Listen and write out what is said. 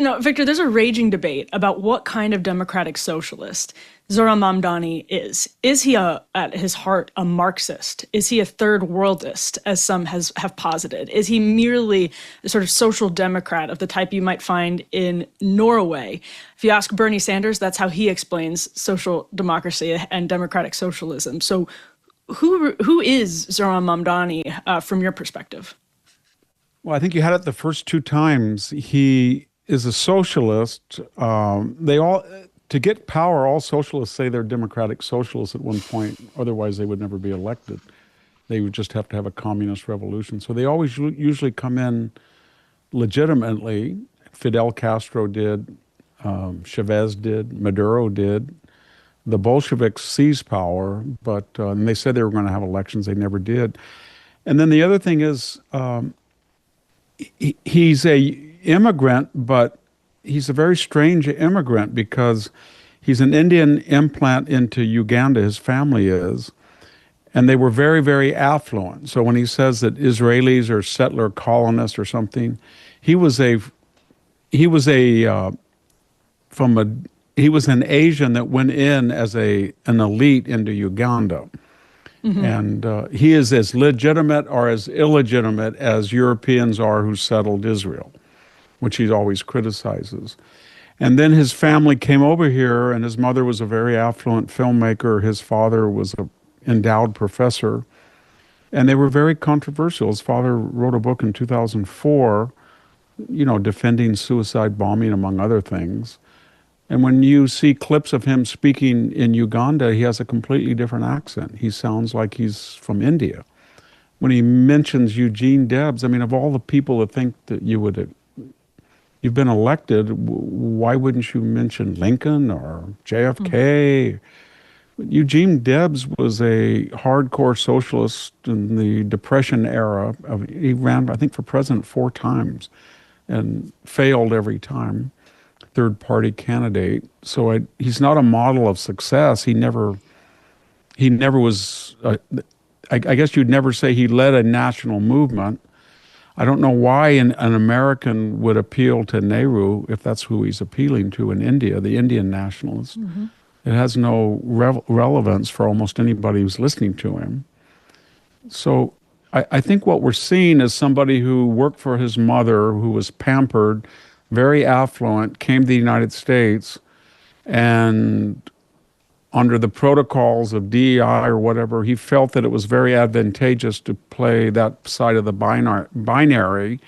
no, Victor, there's a raging debate about what kind of democratic socialist Zohran Mamdani is. Is he at his heart a Marxist? Is he a third worldist, as some have posited? Is he merely a sort of social democrat of the type you might find in Norway? If you ask Bernie Sanders, that's how he explains social democracy and democratic socialism. So who is Zohran Mamdani from your perspective? Well, I think you had it the first two times. He is a socialist. To get power, all socialists say they're democratic socialists at one point. Otherwise, they would never be elected. They would just have to have a communist revolution. So they always usually come in legitimately. Fidel Castro did, Chavez did, Maduro did. The Bolsheviks seized power, but and they said they were going to have elections. They never did. And then the other thing is, he's a immigrant, but he's a very strange immigrant because he's an Indian implant into Uganda, his family is, and they were very, very affluent. So when he says that Israelis are settler colonists or something, he was an Asian that went in as an elite into Uganda. Mm-hmm. And he is as legitimate or as illegitimate as Europeans are who settled Israel, which he always criticizes. And then his family came over here, and his mother was a very affluent filmmaker. His father was an endowed professor, and they were very controversial. His father wrote a book in 2004, defending suicide bombing, among other things. And when you see clips of him speaking in Uganda, he has a completely different accent. He sounds like he's from India. When he mentions Eugene Debs, I mean, of all the people that think that you've been elected, why wouldn't you mention Lincoln or JFK? Mm-hmm. Eugene Debs was a hardcore socialist in the Depression era. He ran, I think, for president 4 times and failed every time. Third-party candidate. So he's not a model of success. He never was, I guess you'd never say he led a national movement. I don't know why an American would appeal to Nehru if that's who he's appealing to in India, the Indian nationalists. Mm-hmm. It has no relevance for almost anybody who's listening to him. So I think what we're seeing is somebody who worked for his mother, who was pampered, very affluent, came to the United States, and under the protocols of DEI or whatever, he felt that it was very advantageous to play that side of the binary